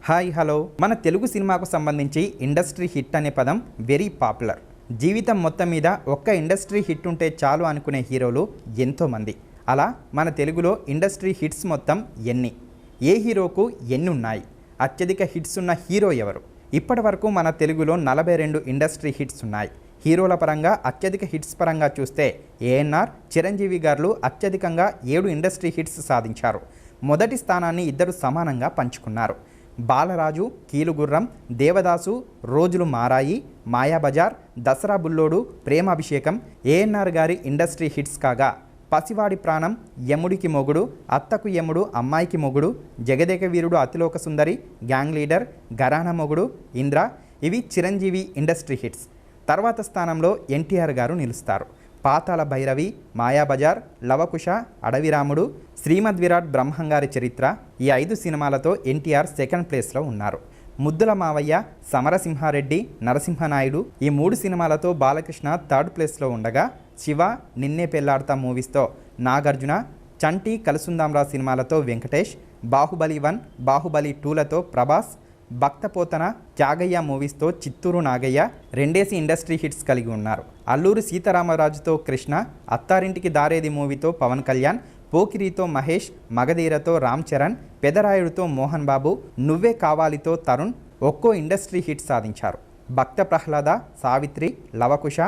Hi hello మన తెలుగు సినిమాకు సంబంధించి ఇండస్ట్రీ హిట్ అనే పదం వెరీ పాపులర్. జీవితం మొత్తం మీద ఒక్క ఇండస్ట్రీ హిట్ ఉంటే చాలు అనుకునే హీరోలు ఎంతోమంది. అలా మన తెలుగులో ఇండస్ట్రీ హిట్స్ మొత్తం ఎన్ని, ఏ హీరోకు ఎన్ని ఉన్నాయి, అత్యధిక హిట్స్ ఉన్న హీరో ఎవరు? ఇప్పటి వరకు మన తెలుగులో 42 ఇండస్ట్రీ హిట్స్ ఉన్నాయి. హీరోల పరంగా అత్యధిక హిట్స్ పరంగా చూస్తే ఏఎన్ఆర్, చిరంజీవి గారు అత్యధికంగా 7 ఇండస్ట్రీ హిట్స్ సాధించారు. మొదటి స్థానాన్ని ఇద్దరు సమానంగా పంచుకున్నారు. బాలరాజు, కీలుగుర్రం, దేవదాసు, రోజులు మారాయి, మాయాబజార్, దసరా బుల్లోడు, ప్రేమాభిషేకం ఏఎన్ఆర్ గారి ఇండస్ట్రీ హిట్స్ కాగా, పసివాడి ప్రాణం, యముడికి మొగుడు, అత్తకు యముడు, అమ్మాయికి మొగుడు, జగదేక వీరుడు, అతిలోక సుందరి, గ్యాంగ్ లీడర్, గరానా మొగుడు, ఇంద్ర ఇవి చిరంజీవి ఇండస్ట్రీ హిట్స్. తర్వాత స్థానంలో ఎన్టీఆర్ గారు నిలుస్తారు. పాతాళ భైరవి, మాయాబజార్, లవకుశ, అడవిరాముడు, శ్రీమద్ విరాట్ బ్రహ్మంగారి చరిత్ర ఈ 5 సినిమాలతో ఎన్టీఆర్ సెకండ్ ప్లేస్లో ఉన్నారు. ముద్దుల మావయ్య, సమరసింహారెడ్డి, నరసింహనాయుడు ఈ 3 సినిమాలతో బాలకృష్ణ థర్డ్ ప్లేస్లో ఉండగా, శివ, నిన్నే పెళ్లాడతా మూవీస్తో నాగార్జున, చంటి, కలుసుందాంరా సినిమాలతో వెంకటేష్, బాహుబలి 1, బాహుబలి 2లతో ప్రభాస్, భక్తపోతన, త్యాగయ్య మూవీస్తో చిత్తూరు నాగయ్య రెండేసి ఇండస్ట్రీ హిట్స్ కలిగి ఉన్నారు. అల్లూరి సీతారామరాజుతో కృష్ణ, అత్తారింటికి దారేది మూవీతో పవన్ కళ్యాణ్, పోకిరితో మహేష్, మగధీరతో రామ్ చరణ్, పెదరాయుడుతో మోహన్ బాబు, నువ్వే కావాలితో తరుణ్ ఒక్కో ఇండస్ట్రీ హిట్ సాధించారు. భక్త ప్రహ్లాద, సావిత్రి, లవకుశ,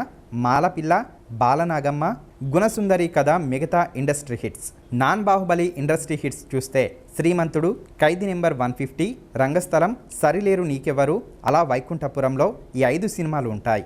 మాలపిల్ల, బాలనాగమ్మ, గుణసుందరి కథ మిగతా industry hits. Non Baahubali industry hits చూస్తే శ్రీమంతుడు, ఖైదీ నెంబర్ 150, రంగస్థలం, సరిలేరు నీకెవరు, అలా వైకుంఠపురంలో ఈ 5 సినిమాలు ఉంటాయి.